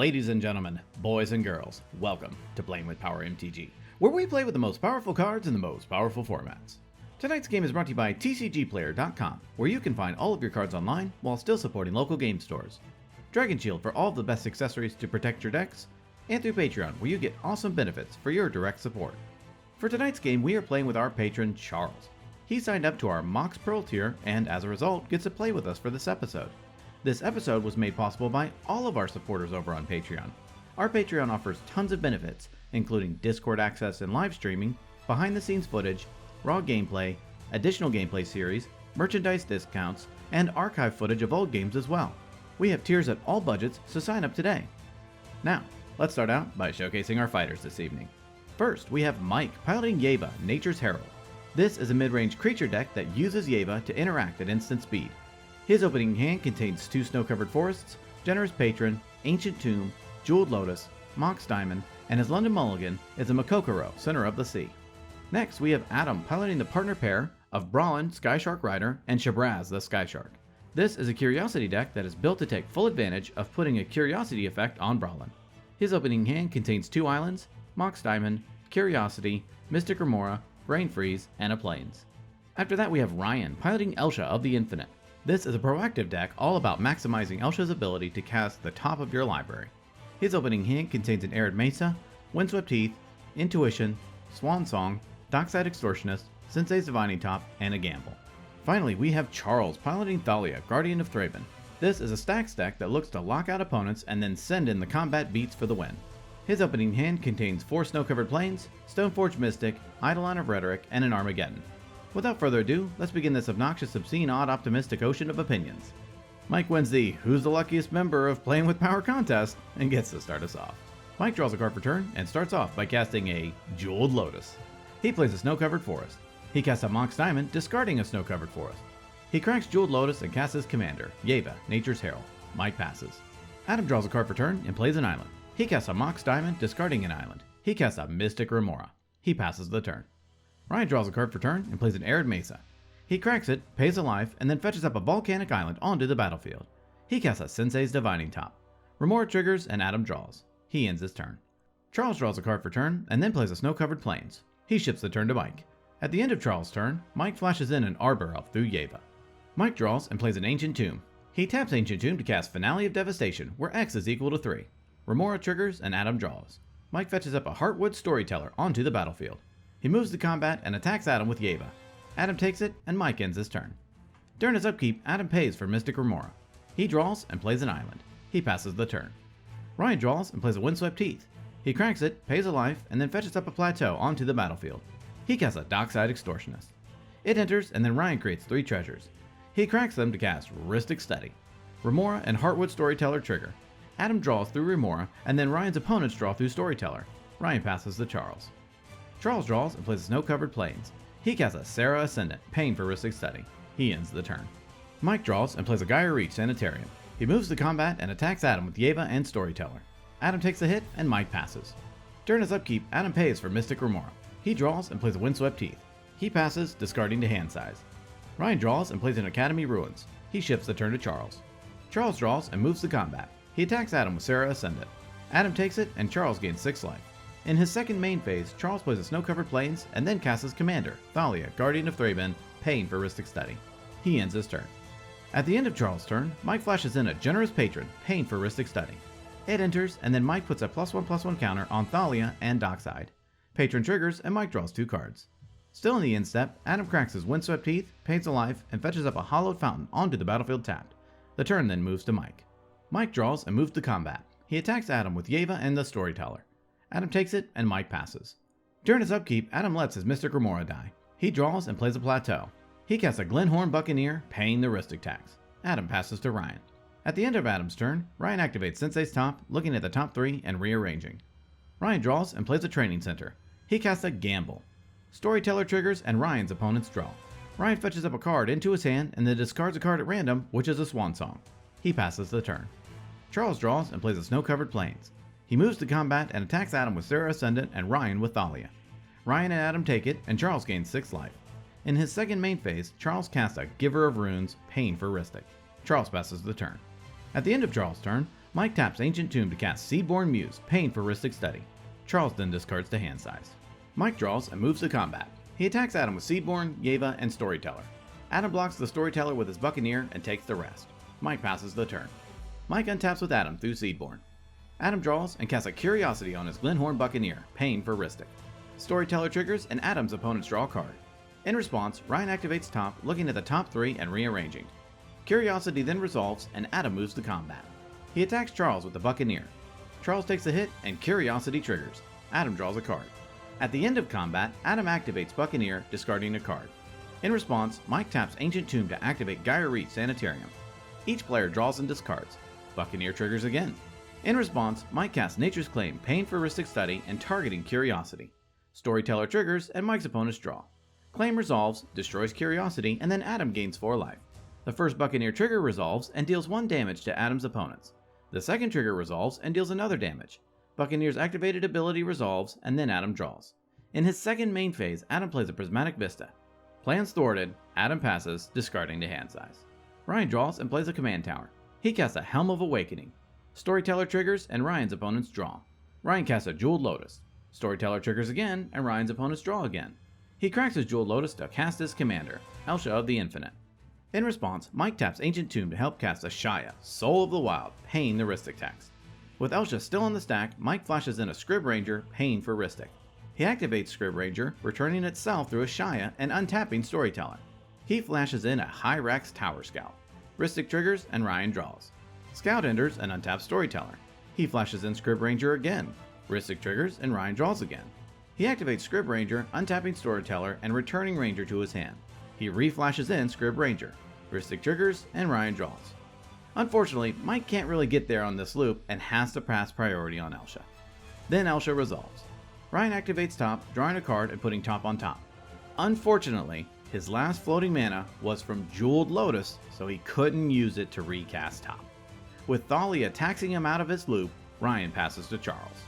Ladies and gentlemen, boys and girls, welcome to Playing with Power MTG, where we play with the most powerful cards in the most powerful formats. Tonight's game is brought to you by TCGplayer.com, where you can find all of your cards online while still supporting local game stores. Dragon Shield for all of the best accessories to protect your decks, and through Patreon, where you get awesome benefits for your direct support. For tonight's game, we are playing with our patron, Charles. He signed up to our Mox Pearl tier, and as a result, gets to play with us for this episode. This episode was made possible by all of our supporters over on Patreon. Our Patreon offers tons of benefits, including Discord access and live streaming, behind-the-scenes footage, raw gameplay, additional gameplay series, merchandise discounts, and archive footage of old games as well. We have tiers at all budgets, so sign up today. Now, let's start out by showcasing our fighters this evening. First, we have Mike piloting Yeva, Nature's Herald. This is a mid-range creature deck that uses Yeva to interact at instant speed. His opening hand contains 2 snow-covered forests, Generous Patron, Ancient Tomb, Jeweled Lotus, Mox Diamond, and his London Mulligan is a Makokoro, Center of the Sea. Next, we have Adam piloting the partner pair of Brallin, Skyshark Rider, and Shabraz, the Skyshark. This is a Curiosity deck that is built to take full advantage of putting a Curiosity effect on Brallin. His opening hand contains 2 islands, Mox Diamond, Curiosity, Mystic Remora, Brain Freeze, and a Plains. After that, we have Ryan piloting Elsha of the Infinite. This is a proactive deck all about maximizing Elsha's ability to cast the top of your library. His opening hand contains an Arid Mesa, Windswept Heath, Intuition, Swan Song, Dockside Extortionist, Sensei's Divining Top, and a Gamble. Finally, we have Charles piloting Thalia, Guardian of Thraben. This is a stacks deck that looks to lock out opponents and then send in the combat beats for the win. His opening hand contains 4 snow-covered plains, Stoneforge Mystic, Eidolon of Rhetoric, and an Armageddon. Without further ado, let's begin this obnoxious, obscene, odd, optimistic ocean of opinions. Mike wins the Who's the Luckiest Member of Playing with Power contest and gets to start us off. Mike draws a card for turn and starts off by casting a Jeweled Lotus. He plays a snow-covered forest. He casts a Mox Diamond, discarding a snow-covered forest. He cracks Jeweled Lotus and casts his commander, Yeva, Nature's Herald. Mike passes. Adam draws a card for turn and plays an island. He casts a Mox Diamond, discarding an island. He casts a Mystic Remora. He passes the turn. Ryan draws a card for turn and plays an Arid Mesa. He cracks it, pays a life, and then fetches up a volcanic island onto the battlefield. He casts a Sensei's Divining Top. Remora triggers and Adam draws. He ends his turn. Charles draws a card for turn and then plays a snow-covered plains. He ships the turn to Mike. At the end of Charles' turn, Mike flashes in an Arbor Elf through Yeva. Mike draws and plays an Ancient Tomb. He taps Ancient Tomb to cast Finale of Devastation, where X is equal to 3. Remora triggers and Adam draws. Mike fetches up a Heartwood Storyteller onto the battlefield. He moves to combat and attacks Adam with Yeva. Adam takes it, and Mike ends his turn. During his upkeep, Adam pays for Mystic Remora. He draws and plays an island. He passes the turn. Ryan draws and plays a Windswept Heath. He cracks it, pays a life, and then fetches up a plateau onto the battlefield. He casts a Dockside Extortionist. It enters, and then Ryan creates 3 treasures. He cracks them to cast Rhystic Study. Remora and Heartwood Storyteller trigger. Adam draws through Remora, and then Ryan's opponents draw through Storyteller. Ryan passes to Charles. Charles draws and plays a snow-covered plains. He casts a Serra Ascendant, paying for Rhystic Study. He ends the turn. Mike draws and plays a Gaia Reach Sanitarium. He moves to combat and attacks Adam with Yeva and Storyteller. Adam takes a hit, and Mike passes. During his upkeep, Adam pays for Mystic Remora. He draws and plays a Windswept Heath. He passes, discarding to hand size. Ryan draws and plays an Academy Ruins. He shifts the turn to Charles. Charles draws and moves to combat. He attacks Adam with Serra Ascendant. Adam takes it, and Charles gains 6 life. In his second main phase, Charles plays a snow-covered plains and then casts his commander, Thalia, Guardian of Thraben, paying for Rhystic Study. He ends his turn. At the end of Charles' turn, Mike flashes in a Generous Patron, paying for Rhystic Study. It enters, and then Mike puts a +1/+1 counter on Thalia and Dockside. Patron triggers, and Mike draws 2 cards. Still in the end step, Adam cracks his Windswept Heath, pays a life, and fetches up a Hollowed Fountain onto the battlefield tapped. The turn then moves to Mike. Mike draws and moves to combat. He attacks Adam with Yeva and the Storyteller. Adam takes it, and Mike passes. During his upkeep, Adam lets his Mystic Remora die. He draws and plays a plateau. He casts a Glenhorn Buccaneer, paying the Rhystic tax. Adam passes to Ryan. At the end of Adam's turn, Ryan activates Sensei's Top, looking at the top 3 and rearranging. Ryan draws and plays a Training Center. He casts a Gamble. Storyteller triggers, and Ryan's opponents draw. Ryan fetches up a card into his hand and then discards a card at random, which is a Swan Song. He passes the turn. Charles draws and plays a snow-covered plains. He moves to combat and attacks Adam with Serra Ascendant and Ryan with Thalia. Ryan and Adam take it, and Charles gains 6 life. In his second main phase, Charles casts a Giver of Runes, paying for Rhystic. Charles passes the turn. At the end of Charles' turn, Mike taps Ancient Tomb to cast Seaborn Muse, paying for Rhystic Study. Charles then discards to hand size. Mike draws and moves to combat. He attacks Adam with Seaborn, Yeva, and Storyteller. Adam blocks the Storyteller with his Buccaneer and takes the rest. Mike passes the turn. Mike untaps with Adam through Seaborn. Adam draws and casts a Curiosity on his Glenhorn Buccaneer, paying for Rhystic. Storyteller triggers and Adam's opponents draw a card. In response, Ryan activates top, looking at the top 3 and rearranging. Curiosity then resolves and Adam moves to combat. He attacks Charles with the Buccaneer. Charles takes a hit and Curiosity triggers. Adam draws a card. At the end of combat, Adam activates Buccaneer, discarding a card. In response, Mike taps Ancient Tomb to activate Gyre Reach Sanitarium. Each player draws and discards. Buccaneer triggers again. In response, Mike casts Nature's Claim, paying for Rhystic Study and targeting Curiosity. Storyteller triggers and Mike's opponents draw. Claim resolves, destroys Curiosity, and then Adam gains 4 life. The first Buccaneer trigger resolves and deals 1 damage to Adam's opponents. The second trigger resolves and deals another damage. Buccaneer's activated ability resolves, and then Adam draws. In his second main phase, Adam plays a Prismatic Vista. Plans thwarted, Adam passes, discarding to hand size. Ryan draws and plays a Command Tower. He casts a Helm of Awakening. Storyteller triggers and Ryan's opponents draw. Ryan casts a Jeweled Lotus. Storyteller triggers again and Ryan's opponents draw again. He cracks his Jeweled Lotus to cast his commander, Elsha of the Infinite. In response, Mike taps Ancient Tomb to help cast Ashaya, Soul of the Wild, paying the Rhystic tax. With Elsha still on the stack, Mike flashes in a Scrib Ranger, paying for Rhystic. He activates Scrib Ranger, returning itself through Ashaya and untapping Storyteller. He flashes in a Hyrax Tower Scout. Rhystic triggers and Ryan draws. Scout enters and untaps Storyteller. He flashes in Scrib Ranger again. Rhystic triggers and Ryan draws again. He activates Scrib Ranger, untapping Storyteller and returning Ranger to his hand. He reflashes in Scrib Ranger. Rhystic triggers and Ryan draws. Unfortunately, Mike can't really get there on this loop and has to pass priority on Elsha. Then Elsha resolves. Ryan activates top, drawing a card and putting top on top. Unfortunately, his last floating mana was from Jeweled Lotus, so he couldn't use it to recast top. With Thalia taxing him out of his loop, Ryan passes to Charles.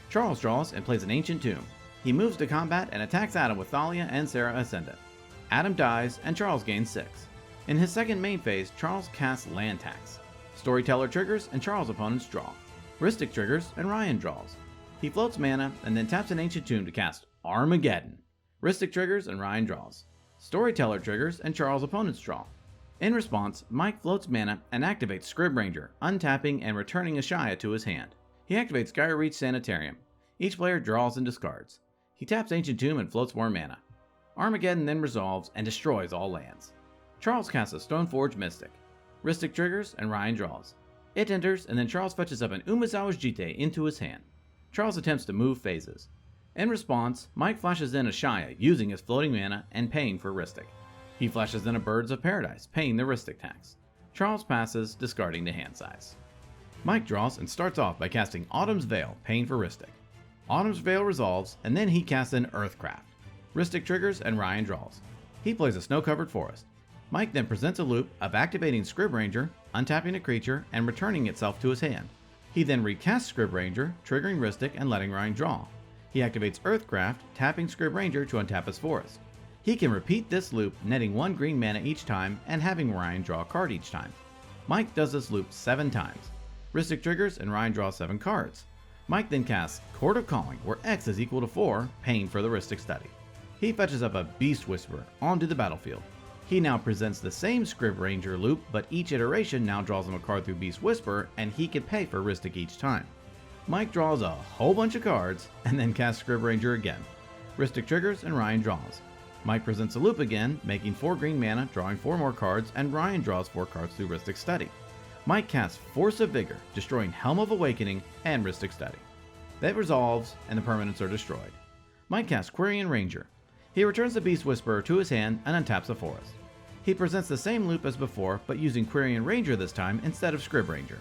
Charles draws and plays an Ancient Tomb. He moves to combat and attacks Adam with Thalia and Sarah Ascendant. Adam dies and Charles gains 6. In his second main phase, Charles casts Land Tax. Storyteller triggers and Charles' opponents draw. Rhystic triggers and Ryan draws. He floats mana and then taps an Ancient Tomb to cast Armageddon. Rhystic triggers and Ryan draws. Storyteller triggers and Charles' opponents draw. In response, Mike floats mana and activates Scrib Ranger, untapping and returning Ashaya to his hand. He activates Gyre Reach Sanitarium. Each player draws and discards. He taps Ancient Tomb and floats more mana. Armageddon then resolves and destroys all lands. Charles casts a Stoneforge Mystic. Rhystic triggers and Ryan draws. It enters and then Charles fetches up an Umezawa's Jite into his hand. Charles attempts to move phases. In response, Mike flashes in Ashaya using his floating mana and paying for Rhystic. He flashes in a Birds of Paradise, paying the Rhystic tax. Charles passes, discarding to hand size. Mike draws and starts off by casting Autumn's Veil, paying for Rhystic. Autumn's Veil resolves, and then he casts in Earthcraft. Rhystic triggers and Ryan draws. He plays a Snow-Covered Forest. Mike then presents a loop of activating Scrib Ranger, untapping a creature, and returning itself to his hand. He then recasts Scrib Ranger, triggering Rhystic and letting Ryan draw. He activates Earthcraft, tapping Scrib Ranger to untap his forest. He can repeat this loop, netting 1 green mana each time and having Ryan draw a card each time. Mike does this loop 7 times. Rhystic triggers and Ryan draws 7 cards. Mike then casts Court of Calling, where X is equal to 4, paying for the Rhystic Study. He fetches up a Beast Whisperer onto the battlefield. He now presents the same Scrib Ranger loop, but each iteration now draws him a card through Beast Whisperer, and he can pay for Rhystic each time. Mike draws a whole bunch of cards, and then casts Scrib Ranger again. Rhystic triggers and Ryan draws. Mike presents a loop again, making 4 green mana, drawing 4 more cards, and Ryan draws 4 cards through Rhystic Study. Mike casts Force of Vigor, destroying Helm of Awakening and Rhystic Study. That resolves, and the permanents are destroyed. Mike casts Quirion Ranger. He returns the Beast Whisperer to his hand and untaps the forest. He presents the same loop as before, but using Quirion Ranger this time instead of Scrib Ranger.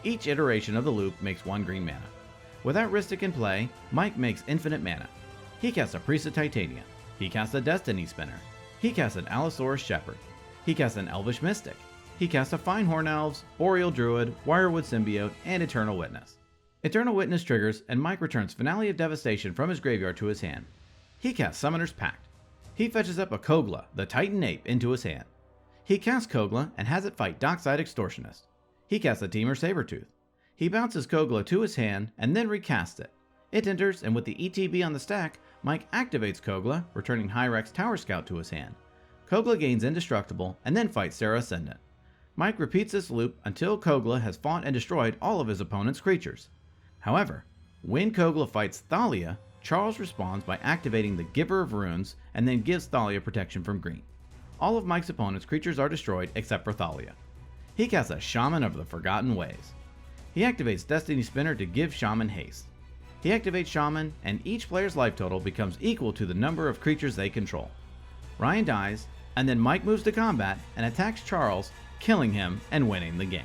Each iteration of the loop makes 1 green mana. Without Rhystic in play, Mike makes infinite mana. He casts a Priest of Titania. He casts a Destiny Spinner. He casts an Allosaurus Shepherd. He casts an Elvish Mystic. He casts a Finehorn Elves, Boreal Druid, Wirewood Symbiote, and Eternal Witness. Eternal Witness triggers, and Mike returns Finale of Devastation from his graveyard to his hand. He casts Summoner's Pact. He fetches up a Kogla, the Titan Ape, into his hand. He casts Kogla and has it fight Dockside Extortionist. He casts a Temur Sabertooth. He bounces Kogla to his hand and then recasts it. It enters, and with the ETB on the stack, Mike activates Kogla, returning Hyrex Tower Scout to his hand. Kogla gains Indestructible and then fights Serra Ascendant. Mike repeats this loop until Kogla has fought and destroyed all of his opponent's creatures. However, when Kogla fights Thalia, Charles responds by activating the Giver of Runes and then gives Thalia protection from green. All of Mike's opponent's creatures are destroyed except for Thalia. He casts a Shaman of the Forgotten Ways. He activates Destiny Spinner to give Shaman haste. He activates Shaman, and each player's life total becomes equal to the number of creatures they control. Ryan dies, and then Mike moves to combat and attacks Charles, killing him and winning the game.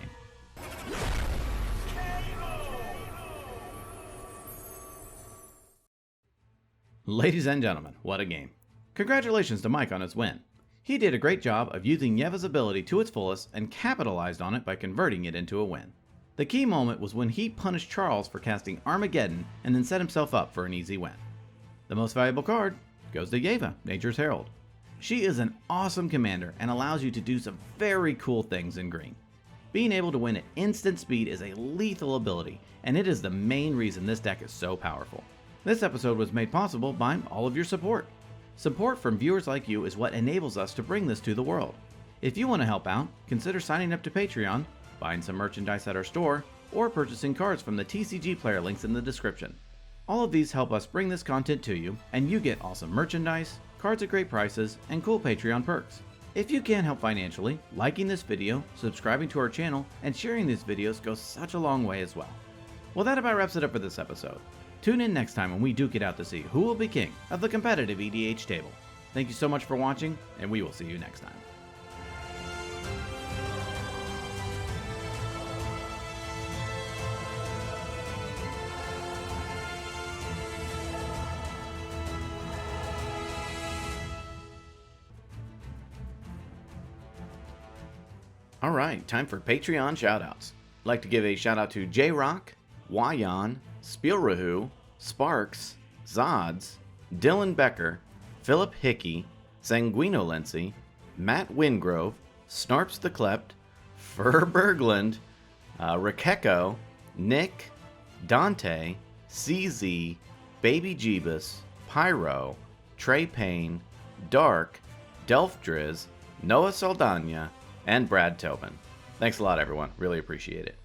Ladies and gentlemen, what a game. Congratulations to Mike on his win. He did a great job of using Yeva's ability to its fullest and capitalized on it by converting it into a win. The key moment was when he punished Charles for casting Armageddon and then set himself up for an easy win. The most valuable card goes to Yeva, Nature's Herald. She is an awesome commander and allows you to do some very cool things in green. Being able to win at instant speed is a lethal ability, and it is the main reason this deck is so powerful. This episode was made possible by all of your support. Support from viewers like you is what enables us to bring this to the world. If you want to help out, consider signing up to Patreon, buying some merchandise at our store, or purchasing cards from the TCG player links in the description. All of these help us bring this content to you, and you get awesome merchandise, cards at great prices, and cool Patreon perks. If you can help financially, liking this video, subscribing to our channel, and sharing these videos goes such a long way as well. Well, that about wraps it up for this episode. Tune in next time when we duke it out to see who will be king of the competitive EDH table. Thank you so much for watching, and we will see you next time. Alright, time for Patreon shoutouts. I'd like to give a shout out to J-Rock, Wayan, Spielrahu, Sparks, Zods, Dylan Becker, Philip Hickey, Sanguinolency, Matt Wingrove, Snarps the Klept, Fur Bergland, Rakeko, Nick, Dante, CZ, Baby Jeebus, Pyro, Trey Payne, Dark, Delph Driz, Noah Saldana, and Brad Tobin. Thanks a lot, everyone. Really appreciate it.